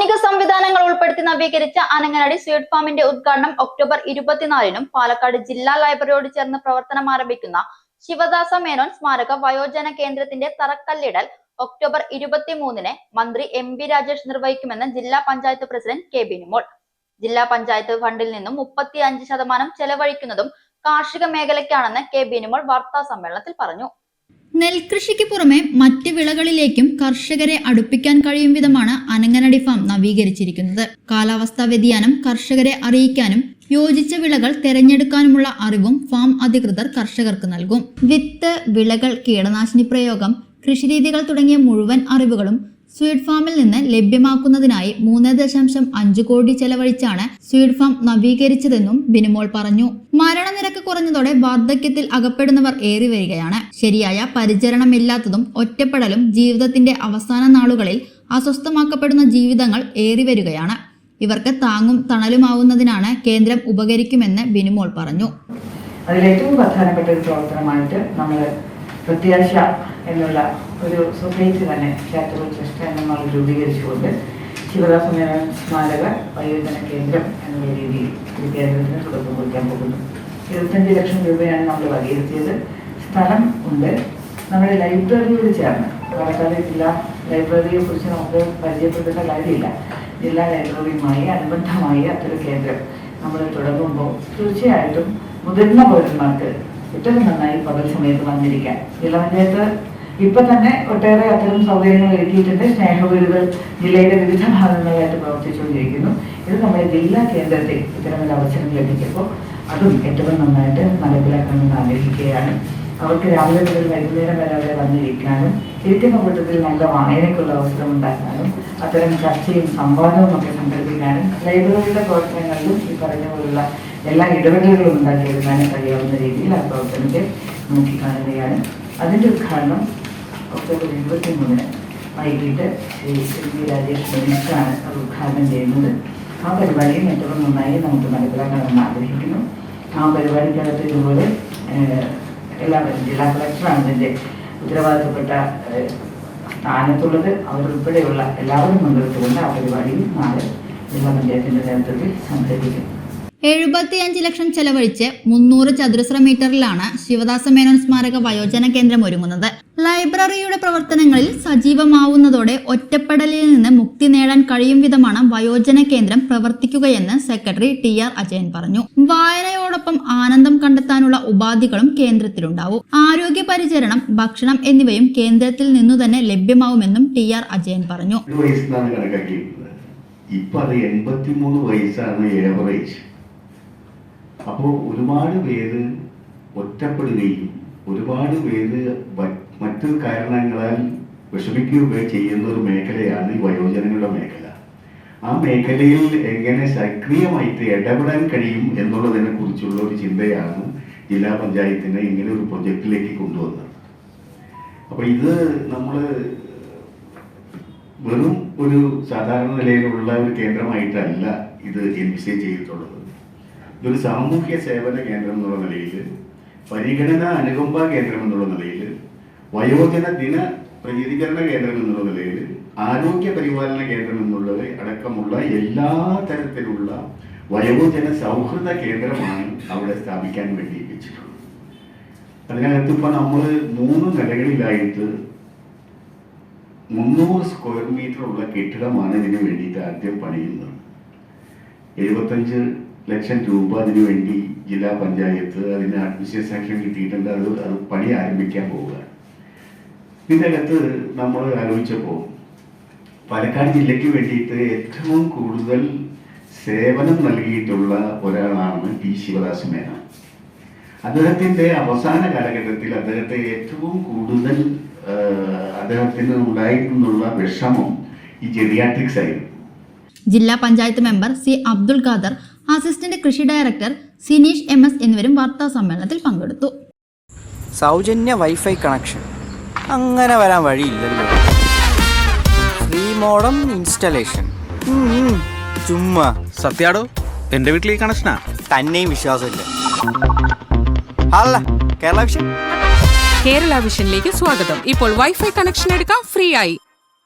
ആധുനിക സംവിധാനങ്ങൾ ഉൾപ്പെടുത്തി നവീകരിച്ച അനങ്ങനടി സ്വീറ്റ് ഫാമിന്റെ ഉദ്ഘാടനം ഒക്ടോബർ 24-നും പാലക്കാട് ജില്ലാ ലൈബ്രറിയോട് ചേർന്ന് പ്രവർത്തനം ആരംഭിക്കുന്ന ശിവദാസ മേനോൻ സ്മാരക വയോജന കേന്ദ്രത്തിന്റെ തറക്കല്ലിടൽ ഒക്ടോബർ 23-ന് മന്ത്രി MP രാജേഷ് നിർവഹിക്കുമെന്ന് ജില്ലാ പഞ്ചായത്ത് പ്രസിഡന്റ് കെ ബിനുമോൾ. ജില്ലാ പഞ്ചായത്ത് ഫണ്ടിൽ നിന്നും 35% ചെലവഴിക്കുന്നതും കാർഷിക മേഖലയ്ക്കാണെന്ന് കെ ബിനുമോൾ വാർത്താ സമ്മേളനത്തിൽ പറഞ്ഞു. നെൽകൃഷിക്ക് പുറമെ മറ്റ് വിളകളിലേക്കും കർഷകരെ അടുപ്പിക്കാൻ കഴിയും വിധമാണ് അനങ്ങനടി ഫാം നവീകരിച്ചിരിക്കുന്നത്. കാലാവസ്ഥാ വ്യതിയാനം കർഷകരെ അറിയിക്കാനും യോജിച്ച വിളകൾ തിരഞ്ഞെടുക്കാനുമുള്ള അറിവും ഫാം അധികൃതർ കർഷകർക്ക് നൽകും. വിത്ത്, വിളകൾ, കീടനാശിനി പ്രയോഗം, കൃഷിരീതികൾ തുടങ്ങിയ മുഴുവൻ അറിവുകളും സ്വീറ്റ് ഫാമിൽ നിന്ന് ലഭ്യമാക്കുന്നതിനായി 3.5 കോടി ചെലവഴിച്ചാണ് സ്വീറ്റ് ഫാം നവീകരിച്ചതെന്നും ബിനുമോൾ പറഞ്ഞു. മരണനിരക്ക് കുറഞ്ഞതോടെ വാർദ്ധക്യത്തിൽ അകപ്പെടുന്നവർ ഏറി വരികയാണ്. ശരിയായ പരിചരണമില്ലാത്തതും ഒറ്റപ്പെടലും ജീവിതത്തിന്റെ അവസാന നാളുകളിൽ അസ്വസ്ഥമാക്കപ്പെടുന്ന ജീവിതങ്ങൾ ഏറി വരികയാണ്. ഇവർക്ക് താങ്ങും തണലുമാവുന്നതിനാണ് കേന്ദ്രം ഉപകരിക്കുമെന്ന് ബിനുമോൾ പറഞ്ഞു. അതിലേറ്റവും പ്രധാനപ്പെട്ട ഒരു പ്രവർത്തനമായിട്ട് നമ്മൾ പ്രത്യാശ എന്നുള്ള ഒരു സൊസൈറ്റി തന്നെ ചാരിറ്റബിൾ ട്രസ്റ്റ് എന്നുള്ള രൂപീകരിച്ചുകൊണ്ട് ശിവദാസ മേനോൻ സ്മാരക വയോജന കേന്ദ്രം എന്നുള്ള രീതിയിൽ ഒരു കേന്ദ്രത്തിന് തുടക്കം കുറിക്കാൻ പോകുന്നു. 25 ലക്ഷം രൂപയാണ് നമ്മൾ വകയിരുത്തിയത്. സ്ഥലം ഉണ്ട്. നമ്മുടെ ലൈബ്രറിയോട് ചേർന്ന്, പാലക്കാട് ജില്ലാ ലൈബ്രറിയെ കുറിച്ച് നമുക്ക് പരിചയപ്പെടുത്തേണ്ട കാര്യമില്ല. ജില്ലാ ലൈബ്രറിയുമായി അനുബന്ധമായി അത്തരം കേന്ദ്രം നമ്മൾ തുടങ്ങുമ്പോൾ തീർച്ചയായിട്ടും മുതിർന്ന പൗരന്മാർക്ക് ഏറ്റവും നന്നായി പകൽ സമയത്ത് വന്നിരിക്കാൻ ജില്ലാ പഞ്ചായത്ത് ഇപ്പൊ തന്നെ ഒട്ടേറെ അത്തരം സൗകര്യങ്ങൾ ഒരുക്കിയിട്ടുണ്ട്. സ്നേഹവീടുകൾ ജില്ലയുടെ വിവിധ ഭാഗങ്ങളിലായിട്ട് പ്രവർത്തിച്ചുകൊണ്ടിരിക്കുന്നു. ഇത് നമ്മുടെ ജില്ലാ കേന്ദ്രത്തിൽ ഇത്തരമൊരു അവസരം ലഭിക്കുമ്പോൾ അതും ഏറ്റവും നന്നായിട്ട് നടപ്പിലാക്കണമെന്ന് ആഗ്രഹിക്കുകയാണ്. അവർക്ക് രാവിലെ മുതൽ വൈകുന്നേരം വരെ അവിടെ വന്നിരിക്കാനും ഇരിക്കുന്ന കൂട്ടത്തിൽ നല്ല വായനയ്ക്കുള്ള അവസരം ഉണ്ടാക്കാനും അത്തരം ചർച്ചയും സംവാദവും ഒക്കെ സംഘടിപ്പിക്കാനും ലൈബ്രറിയുടെ പ്രവർത്തനങ്ങളിലും ഈ പറഞ്ഞ പോലുള്ള എല്ലാ ഇടപെടലുകളും ഉണ്ടാക്കിയെടുക്കാനും കഴിയാവുന്ന രീതിയിൽ ആ പ്രവർത്തനത്തെ നോക്കിക്കാണുകയാണ്. അതിൻ്റെ ഉദ്ഘാടനം ഒക്ടോബർ 23-ന് വൈകിട്ട് ശ്രീ MP രാജേഷ് മിനിസ്റ്ററാണ് അത് ഉദ്ഘാടനം ചെയ്യുന്നത്. ആ പരിപാടിയും ഏറ്റവും നന്നായി നമുക്ക് നടപ്പിലാക്കണമെന്ന് ആഗ്രഹിക്കുന്നു. ആ പരിപാടിക്കകത്ത് ഇതുപോലെ എല്ലാവരും ജില്ലാ കളക്ടറാണ് ഇതിൻ്റെ ഉത്തരവാദിത്തപ്പെട്ട സ്ഥാനത്തുള്ളത്. അവരുൾപ്പെടെയുള്ള എല്ലാവരും പങ്കെടുത്തുകൊണ്ട് ആ പരിപാടിയും നാളെ ജില്ലാ പഞ്ചായത്തിൻ്റെ നേതൃത്വത്തിൽ സംഘടിപ്പിക്കും. 75 ലക്ഷം ചെലവഴിച്ച് 300 ചതുരശ്ര മീറ്ററിലാണ് ശിവദാസ മേനോൻ സ്മാരക വയോജന കേന്ദ്രം ഒരുങ്ങുന്നത്. ലൈബ്രറിയുടെ പ്രവർത്തനങ്ങളിൽ സജീവമാവുന്നതോടെ ഒറ്റപ്പെടലിൽ നിന്ന് മുക്തി നേടാൻ കഴിയും വിധമാണ് വയോജന കേന്ദ്രം പ്രവർത്തിക്കുകയെന്ന് സെക്രട്ടറി TR അജയൻ പറഞ്ഞു. വായനയോടൊപ്പം ആനന്ദം കണ്ടെത്താനുള്ള ഉപാധികളും കേന്ദ്രത്തിലുണ്ടാവും. ആരോഗ്യ പരിചരണം, ഭക്ഷണം എന്നിവയും കേന്ദ്രത്തിൽ നിന്നു തന്നെ ലഭ്യമാവുമെന്നും TR അജയൻ പറഞ്ഞു. ഇപ്പൊ അത് 83 വയസ്സാണ് ഏവറേജ്. അപ്പോൾ ഒരുപാട് പേര് ഒറ്റപ്പെടുകയും ഒരുപാട് പേര് മറ്റു കാരണങ്ങളാൽ വിഷമിക്കുകയോ ചെയ്യുന്ന ഒരു മേഖലയാണ് ഈ വയോജനങ്ങളുടെ മേഖല. ആ മേഖലയിൽ എങ്ങനെ സക്രിയമായിട്ട് ഇടപെടാൻ കഴിയും എന്നുള്ളതിനെ കുറിച്ചുള്ള ഒരു ചിന്തയാണ് ജില്ലാ പഞ്ചായത്തിനെ ഇങ്ങനെ ഒരു പ്രൊജക്റ്റിലേക്ക് കൊണ്ടുവന്നത്. അപ്പോൾ ഇത് നമ്മൾ വെറും ഒരു സാധാരണ നിലയിലുള്ള ഒരു കേന്ദ്രമായിട്ടല്ല ഇത് എൻവിസേജ് ചെയ്തിട്ടുള്ളത്. ഇതൊരു സാമൂഹ്യ സേവന കേന്ദ്രം എന്നുള്ള നിലയിൽ, പരിഗണന അനുകമ്പ കേന്ദ്രം എന്നുള്ള നിലയിൽ, വയോജന ദിന പ്രചരീകരണ കേന്ദ്രം എന്നുള്ള നിലയിൽ, ആരോഗ്യ പരിപാലന കേന്ദ്രം എന്നുള്ളത് അടക്കമുള്ള എല്ലാ തരത്തിലുള്ള വയോജന സൗഹൃദ കേന്ദ്രമാണ് അവിടെ സ്ഥാപിക്കാൻ വേണ്ടി വെച്ചിട്ടുള്ളത്. അതിനകത്ത് ഇപ്പം നമ്മൾ 3 നിലകളിലായിട്ട് 300 സ്ക്വയർ മീറ്റർ ഉള്ള കെട്ടിടമാണ് ഇതിനു വേണ്ടിയിട്ട് ആദ്യം പണിയുന്നത്. 75 ലക്ഷം രൂപ അതിനു വേണ്ടി ജില്ലാ പഞ്ചായത്ത് അതിന് അഡ്മിനിസ്ട്രേഷൻ കിട്ടിയിട്ടുണ്ട്. അത് പണി ആരംഭിക്കാൻ പോവുകയാണ്. ഇതിനകത്ത് നമ്മൾ ആലോചിച്ചപ്പോൾ പാലക്കാട് ജില്ലയ്ക്ക് വേണ്ടിയിട്ട് ഏറ്റവും കൂടുതൽ സേവനം നൽകിയിട്ടുള്ള ഒരാളാണ് P. ശിവദാസ മേനോൻ. അദ്ദേഹത്തിൻ്റെ അവസാന കാലഘട്ടത്തിൽ അദ്ദേഹത്തെ ഏറ്റവും കൂടുതൽ അദ്ദേഹത്തിന് ഉണ്ടായിട്ടുള്ള വിഷമം ഈ ജെറിയാട്രിക്സ് ആയിരുന്നു. ജില്ലാ panchayat member C. Abdul Khader, assistant കൃഷി ഡയറക്ടർ സിനീഷ് MS എന്നിവരും വാർത്താ സമ്മേളനത്തിൽ പങ്കെടുത്തു. സൗജന്യ വൈഫൈ കണക്ഷൻ അങ്ങനെ വരാൻ വഴിയില്ലല്ലോ. ഫ്രീ മോഡം ഇൻസ്റ്റലേഷൻ ചുമ്മാ. സത്യാടോ, എന്റെ വീട്ടിൽ ഈ കണക്ഷനാ. തന്നെയും വിശ്വാസമില്ല. അല്ല, കേരള വിഷൻ. കേരള വിഷനിലേക്ക് സ്വാഗതം. ഇപ്പോൾ വൈഫൈ കണക്ഷൻ എടുക്കാം ഫ്രീ ആയി.